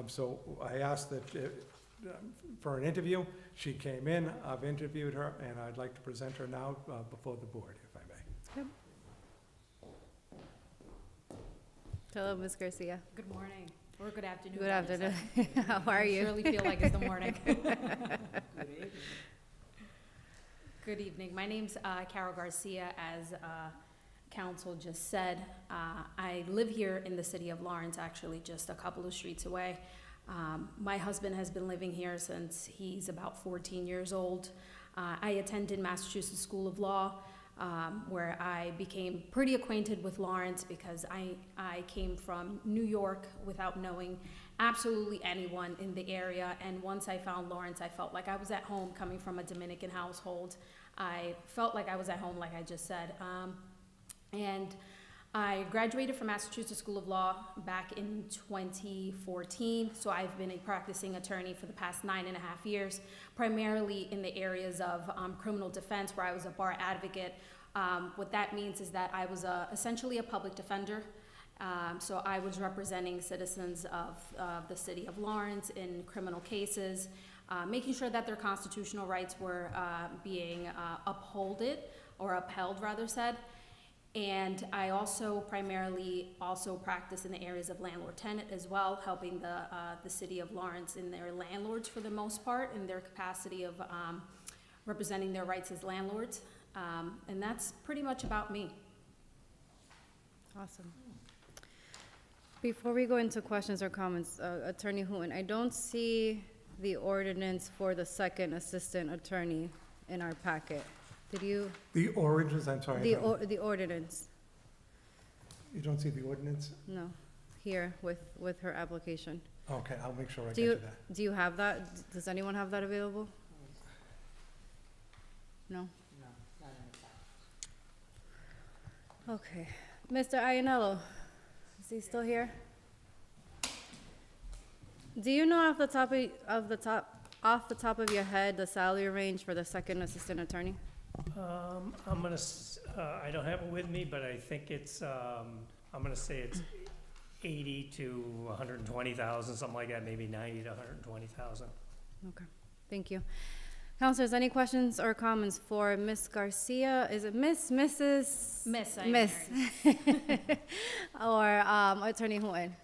So I asked that, for an interview, she came in, I've interviewed her, and I'd like to present her now before the board, if I may. Hello, Ms. Garcia. Good morning, or good afternoon. Good better afternoon. said. How are I you? surely feel like it's the morning. Good evening. My name's Carol Garcia, as council just said. I live here in the city of Lawrence, actually just a couple of streets away. My husband has been living here since he's about 14 years old. I attended Massachusetts School of Law, where I became pretty acquainted with Lawrence because I came from New York without knowing absolutely anyone in the area. And once I found Lawrence, I felt like I was at home. Coming from a Dominican household, I felt like I was at home, like I just said. And I graduated from Massachusetts School of Law back in 2014, so I've been a practicing attorney for the past 9.5 years, primarily in the areas of criminal defense, where I was a bar advocate. What that means is that I was essentially a public defender, so I was representing citizens of the city of Lawrence in criminal cases, making sure that their constitutional rights were being upheld, rather said. And I also primarily practice in the areas of landlord-tenant as well, helping the city of Lawrence in their landlords for the most part, in their capacity of representing their rights as landlords. And that's pretty much about me. Awesome. Before we go into questions or comments, Attorney Hooten, I don't see the ordinance for the second assistant attorney in our packet. Did you? The ordinance, I'm sorry. The ordinance, You don't see the ordinance? no, here with her application. Okay, I'll make sure I get Do you you, that. do you have that? Does anyone have that available? No? Okay. Mr. Ianello, is he still here? Do you know off the top of your head, the salary range for the second assistant attorney? I don't have it with me, but I think it's, I'm gonna say it's 80 to 120,000, something like that, maybe 90 to 120,000. Okay, thank you. Counselors, any questions or comments for Ms. Garcia? Is it Miss, Mrs.? Miss, I'm Miss. married. Or Attorney Hooten?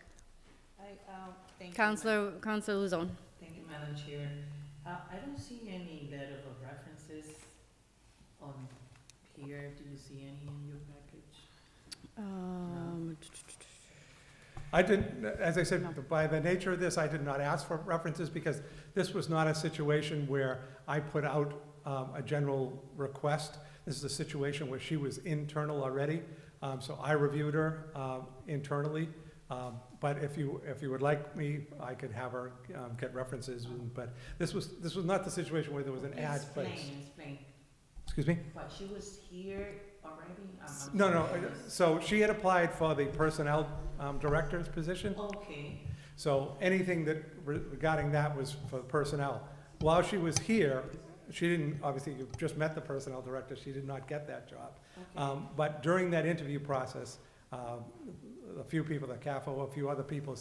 Thank you, Counselor Luzon? Thank you, Madam Chair. I don't see any letter of references on here. Do you see any in your package? I didn't, as I said, by the nature of this, I did not ask for references because this was not a situation where I put out a general request. This is a situation where she was internal already, so I reviewed her internally. But if you would like me, I could have her get references. But this was not the situation where there was an ad placed. Explain. Excuse me? What, she was here already? No. So she had applied for the personnel director's position. Okay. So anything that regarding that was for personnel. While she was here, she didn't, obviously, you just met the personnel director, she did not get that job. Okay. But during that interview process, a few people, the CAFO, a few other people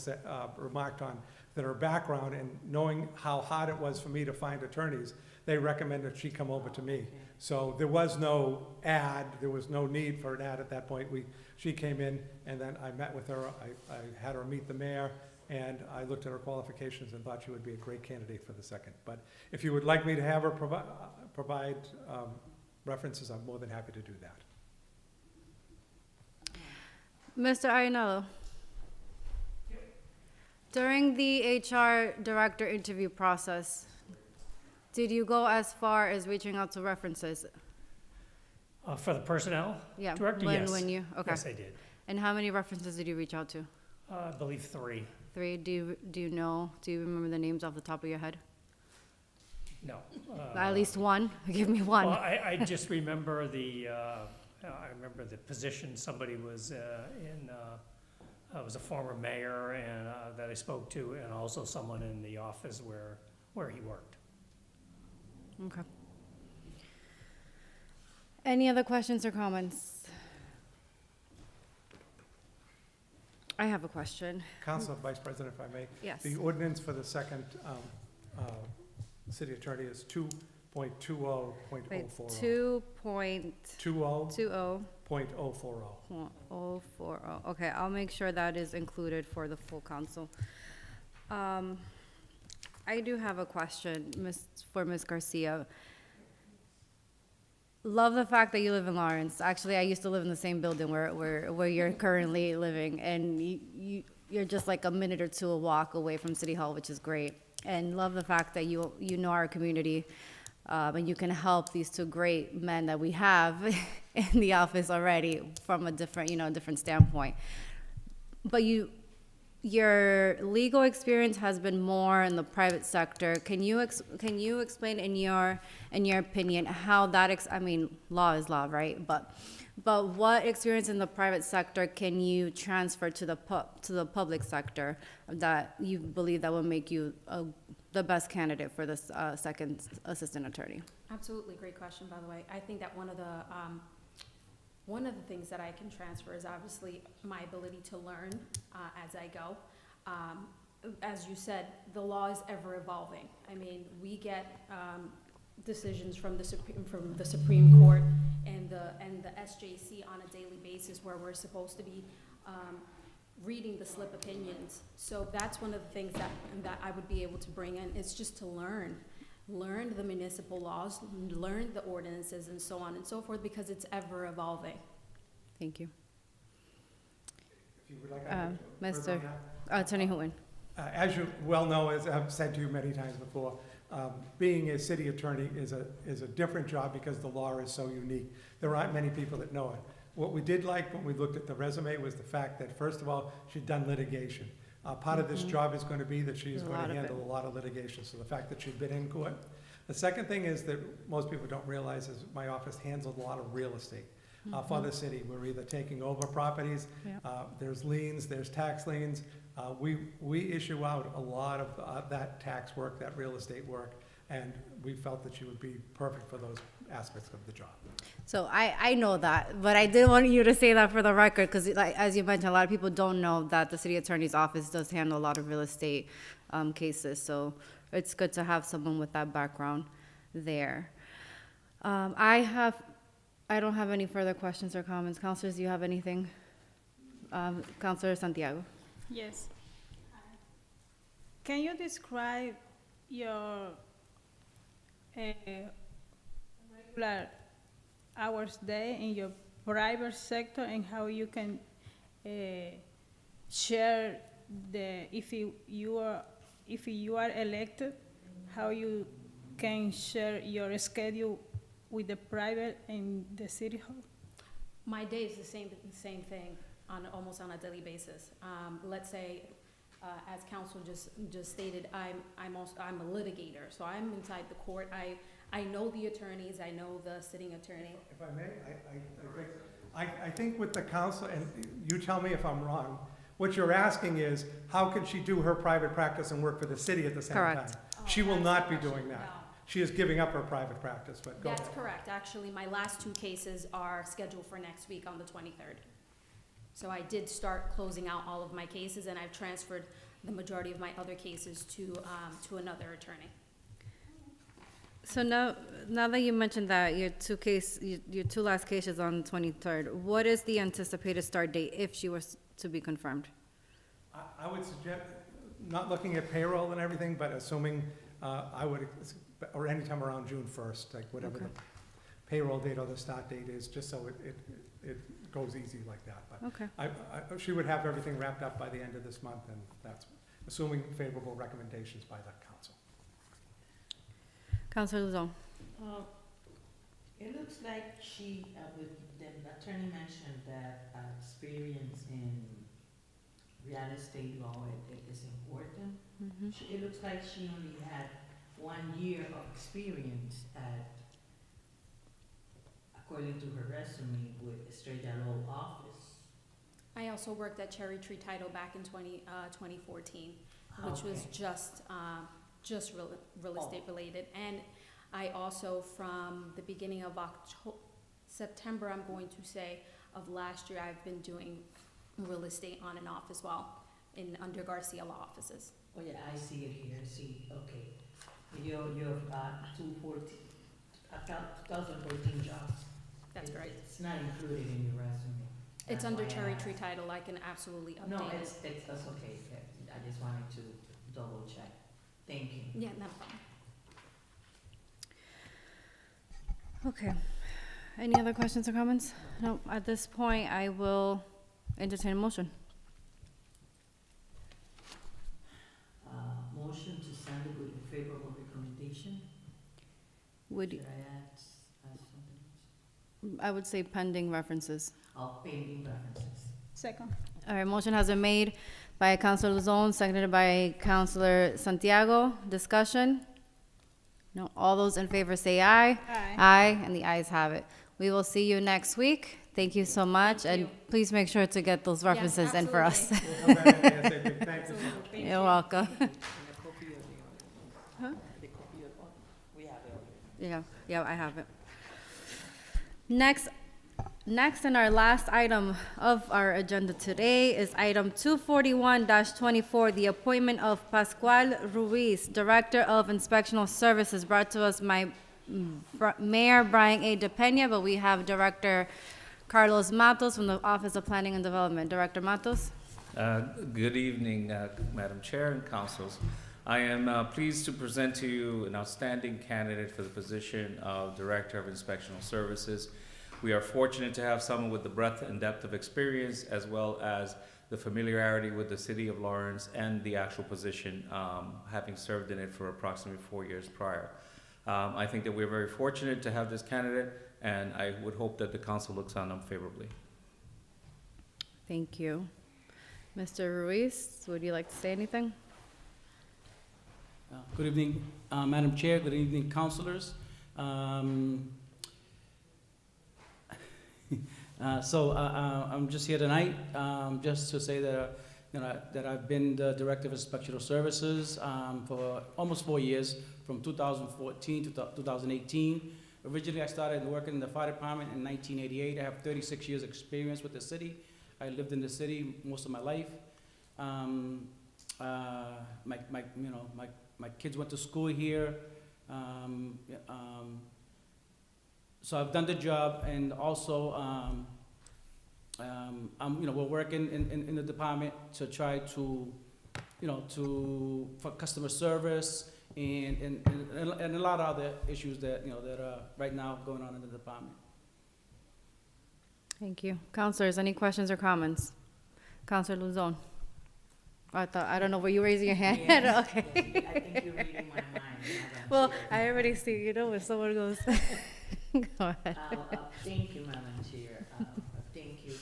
remarked on that her background and knowing how hard it was for me to find attorneys, they recommended she come over to me. Okay. So there was no ad, there was no need for an ad at that point. She came in and then I met with her, I had her meet the mayor, and I looked at her qualifications and thought she would be a great candidate for the second. But if you would like me to have her provide references, I'm more than happy to do that. Mr. Ianello? During the HR director interview process, did you go as far as reaching out to references? For the personnel Yeah. director, when- yes. When you, okay. Yes, I did. And how many references did you reach out to? I believe 3. 3? Do you remember the names off the top of your head? No. At least one? Give me one. Well, I just remember I remember the position somebody was in, was a former mayor and that I spoke to, and also someone in the office where he worked. Okay. Any other questions or comments? I have a question. Council Vice President, if I may. Yes. The ordinance for the second city attorney is 2.20.040. Wait, 2.20. 20.040. 040. Okay, I'll make sure that is included for the full council. I do have a question, for Ms. Garcia. Love the fact that you live in Lawrence. Actually, I used to live in the same building where you're currently living, and you're just like a minute or two a walk away from City Hall, which is great. And love the fact that you know our community, and you can help these two great men that we have in the office already from a different, different standpoint. But your legal experience has been more in the private sector. Can you explain in your opinion how that I mean, law is law, right? But what experience in the private sector can you transfer to the public sector that you believe that will make you the best candidate for this second assistant attorney? Absolutely, great question, by the way. I think that one of the things that I can transfer is obviously my ability to learn as I go. As you said, the law is ever evolving. I mean, we get decisions from the Supreme Court and the SJC on a daily basis where we're supposed to be reading the slip opinions. So that's one of the things that I would be able to bring in, is just to learn the municipal laws, learn the ordinances and so on and so forth, because it's ever evolving. Thank you. If you would like, I could Mr. further on that. Attorney Hooton. As you well know, as I've said to you many times before, being a city attorney is a different job because the law is so unique. There aren't many people that know it. What we did like when we looked at the resume was the fact that, first of all, she'd done litigation. Part of this job is going to be that she is going to handle a lot of litigation, so the fact that she'd been in court. The second thing is that most people don't realize is my office handles a lot of real estate for the city. We're either taking over properties, there's liens, there's tax liens. We issue out a lot of that tax work, that real estate work, and we felt that she would be perfect for those aspects of the job. So I know that, but I did want you to say that for the record, because as you mentioned, a lot of people don't know that the city attorney's office does handle a lot of real estate cases. So it's good to have someone with that background there. I don't have any further questions or comments. Councilors, do you have anything? Councilor Santiago. Yes. Can you describe your regular hours day in your private sector and how you can share if you are elected, how you can share your schedule with the private and the city hall? My day is the same thing almost on a daily basis. Let's say, as council just stated, I'm a litigator, so I'm inside the court. I know the attorneys, I know the sitting attorney. If I may, I think with the council, and you tell me if I'm wrong, what you're asking is, how can she do her private practice and work for the city at the same time? Correct. She will That's not the be doing question, that. no. She is giving up her private practice, but go ahead. That's correct. Actually, my last two cases are scheduled for next week on the 23rd. So I did start closing out all of my cases, and I've transferred the majority of my other cases to another attorney. So now that you mentioned that your two last cases on the 23rd, what is the anticipated start date if she was to be confirmed? I would suggest, not looking at payroll and everything, but assuming or anytime around June 1st, like whatever Okay. the payroll date or the start date is, just so it goes easy like that. But Okay. she would have everything wrapped up by the end of this month, and that's assuming favorable recommendations by the council. Councilor Luzon. It looks like she, with the attorney mentioned that experience in real estate law is important. It looks like she only had 1 year of experience according to her resume, with Estrella Law Office. I also worked at Cherry Tree Title back in 2014, which was just real estate related. And I also, from the beginning of September, I'm going to say, of last year, I've been doing real estate on and off as well, under Garcia Law Offices. Oh, yeah, I see it here, see, okay. You've got 2014 jobs. That's It- right. It's not included in your resume. It's That's under why I Cherry asked. Tree Title, I can absolutely No, update it. that's okay, I just wanted to double check. Thank you. Yeah, no problem. Okay. Any other questions or comments? No, at this point, I will entertain a motion. Motion to send it with a favorable recommendation. Would, Should I add something? I would say pending references. Pending references. Second. All right, motion has been made by Councilor Luzon, seconded by Councilor Santiago. Discussion? No, all those in favor say aye. Aye. Aye, and the ayes have it. We will see you next week. Thank you so much, Thank and you. please make sure to get those references in for us. We'll come back and say, thank you. Thank You're welcome. And a copy of the Huh? The copy of, we have it already. Yeah, I have it. Next and our last item of our agenda today is item 241-24, the appointment of Pascual Ruiz, Director of Inspectional Services, brought to us by Mayor Brian A. DePena, but we have Director Carlos Matos from the Office of Planning and Development. Director Matos? Good evening, Madam Chair and councils. I am pleased to present to you an outstanding candidate for the position of Director of Inspectional Services. We are fortunate to have someone with the breadth and depth of experience, as well as the familiarity with the city of Lawrence and the actual position, having served in it for approximately 4 years prior. I think that we're very fortunate to have this candidate, and I would hope that the council looks on him favorably. Thank you. Mr. Ruiz, would you like to say anything? Good evening, Madam Chair. Good evening, councilors. I'm just here tonight just to say that, that I've been the Director of Inspectional Services for almost 4 years, from 2014 to 2018. Originally, I started working in the fire department in 1988. I have 36 years' experience with the city. I lived in the city most of my life. My kids went to school here. So I've done the job, and also we're working in the department to try to, for customer service and a lot of other issues that that are right now going on in the department. Thank you. Councilors, any questions or comments? Councilor Luzon? I don't know, were you raising your hand? Yeah. Okay. I think you're reading my mind, Madam Well, Chair. I already see, when someone goes. Go ahead. Thank you, Madam Chair. Thank you,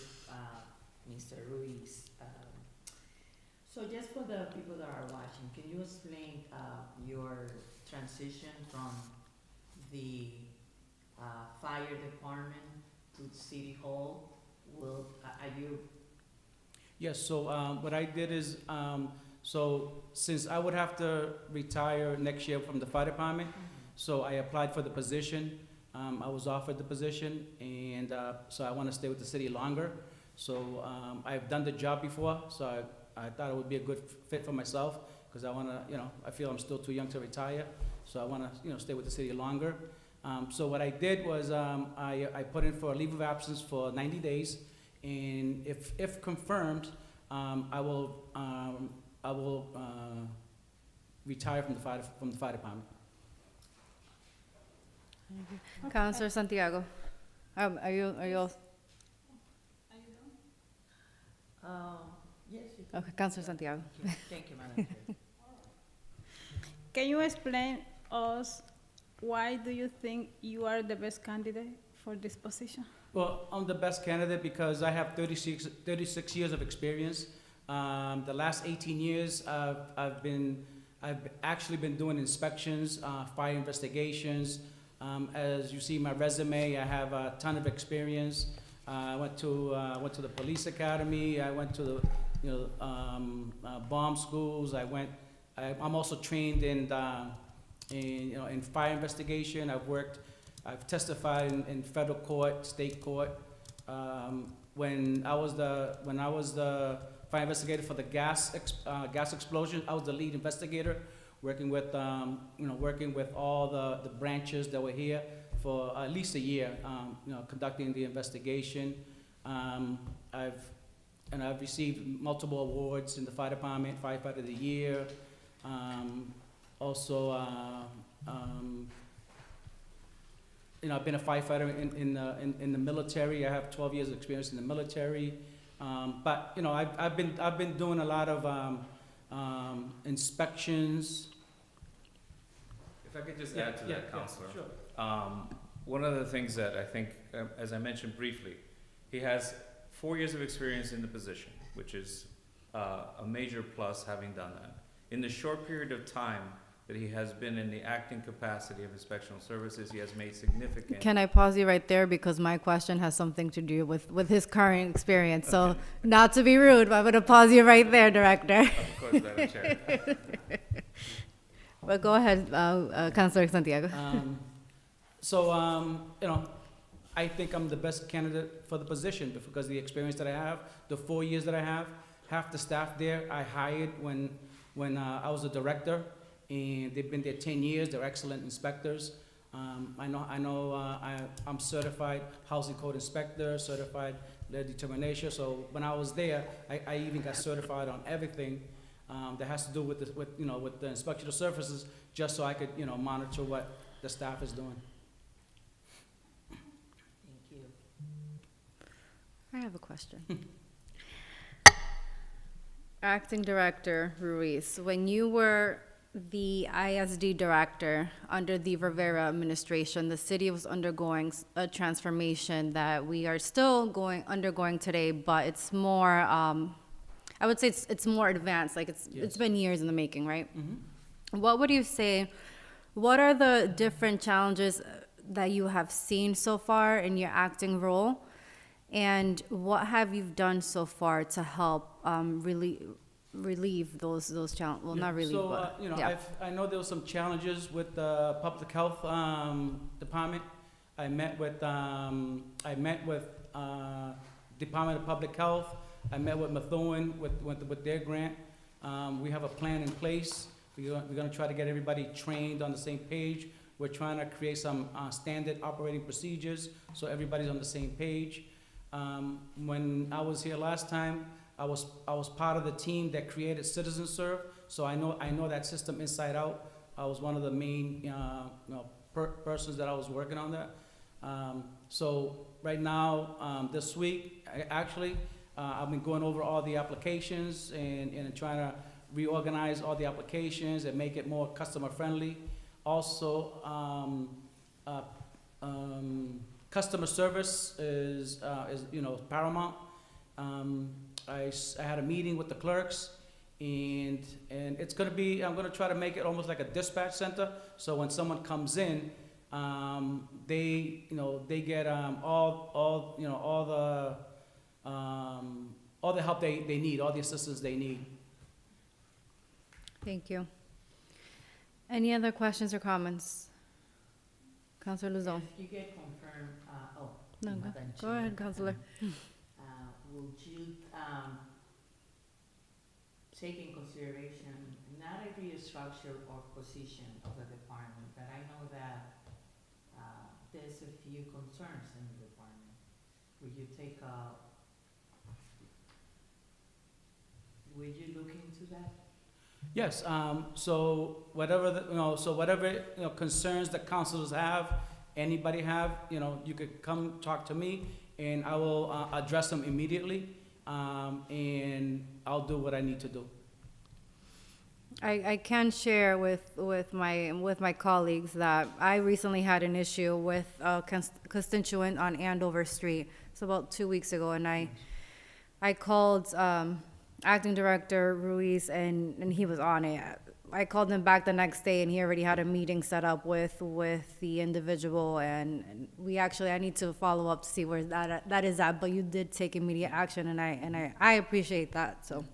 Mr. Ruiz. So just for the people that are watching, can you explain your transition from the fire department to City Hall? Are you? Yes, so what I did is, so since I would have to retire next year from the fire department, so I applied for the position. I was offered the position, and so I want to stay with the city longer. So I've done the job before, so I thought it would be a good fit for myself, because I want to, I feel I'm still too young to retire, so I want to, stay with the city longer. So what I did was I put in for a leave of absence for 90 days, and if confirmed, I will retire from the fire department. Councilor Santiago? Are you all, Yes, you can. okay, Councilor Santiago. Thank you, Madam Chair. Can you explain us why do you think you are the best candidate for this position? Well, I'm the best candidate because I have 36 years of experience. The last 18 years, I've actually been doing inspections, fire investigations. As you see my resume, I have a ton of experience. I went to the police academy. I went to the bomb schools. I'm also trained in fire investigation. I've testified in federal court, state court. when I was the fire investigator for the gas explosion, I was the lead investigator, working with all the branches that were here for at least a year, conducting the investigation. I've received multiple awards in the fire department, Firefighter of the Year. Also, I've been a firefighter in the military. I have 12 years of experience in the military. But I've been doing a lot of inspections. If I could just Yeah, add to yeah, that, yeah, Counselor. sure. One of the things that I think, as I mentioned briefly, he has 4 years of experience in the position, which is a major plus having done that. In the short period of time that he has been in the acting capacity of inspectional services, he has made significant. Can I pause you right there because my question has something to do with his current experience. So, Okay. not to be rude, but I'm going to pause you right there, Director. Of course, Madam Chair. But go ahead, Councilor Santiago. I think I'm the best candidate for the position because of the experience that I have, the 4 years that I have. Half the staff there I hired when I was a director, and they've been there 10 years. They're excellent inspectors. I'm certified housing code inspector, certified lead determination. So when I was there, I even got certified on everything that has to do with the inspectional services, just so I could monitor what the staff is doing. Thank you. I have a question. Acting Director Ruiz, when you were the ISD director under the Rivera administration, the city was undergoing a transformation that we are still undergoing today, but it's more, I would say it's more advanced, like it's been years in the making, right? Mm-hmm. What would you say, what are the different challenges that you have seen so far in your acting role? And what have you done so far to help relieve those challenges? Well, not relieve, but yeah. I know there were some challenges with the public health department. I met with Department of Public Health. I met with Methuen with their grant. We have a plan in place. We're going to try to get everybody trained on the same page. We're trying to create some standard operating procedures so everybody's on the same page. When I was here last time, I was part of the team that created CitizenServe, so I know that system inside out. I was one of the main persons that I was working on that. So right now, this week, I've been going over all the applications and trying to reorganize all the applications and make it more customer friendly. Also, customer service is paramount. I had a meeting with the clerks, and it's gonna be, I'm gonna try to make it almost like a dispatch center. So when someone comes in, they get all the help they need, all the assistance they need. Thank you. Any other questions or comments? Councilor Luzon? If you get confirmed, No, Madam go Chair, ahead, Councilor. would you take in consideration not a restructure or position of the department, but I know that there's a few concerns in the department. Would you look into that? Yes, so whatever concerns that councilors have, anybody have, you could come talk to me and I will address them immediately, and I'll do what I need to do. I can share with my colleagues that I recently had an issue with a constituent on Andover Street. It's about 2 weeks ago, and I called Acting Director Ruiz, and he was on it. I called him back the next day, and he already had a meeting set up with the individual, and I need to follow up to see where that is at. But you did take immediate action, and I appreciate that. So,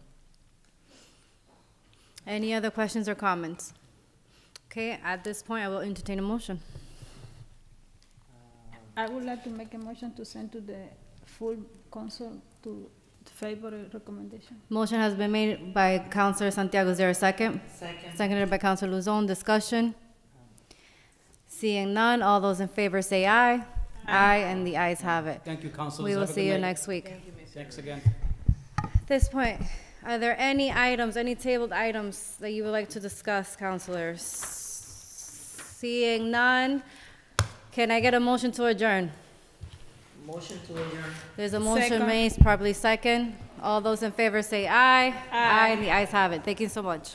any other questions or comments? Okay, at this point, I will entertain a motion. I would like to make a motion to send to the full council to favor a recommendation. Motion has been made by Counselor Santiago. Is there a second? Second. Seconded by Counselor Luzon. Discussion? Seeing none, all those in favor say aye. Aye, and the ayes have it. Thank you, councilors. We will Have a good see you night. next week. Thanks again. At this point, are there any items, any tabled items that you would like to discuss, counselors? Seeing none, can I get a motion to adjourn? Motion to adjourn. There's a motion Second. made, properly second. All those in favor say aye. Aye. And the ayes have it. Thank you so much.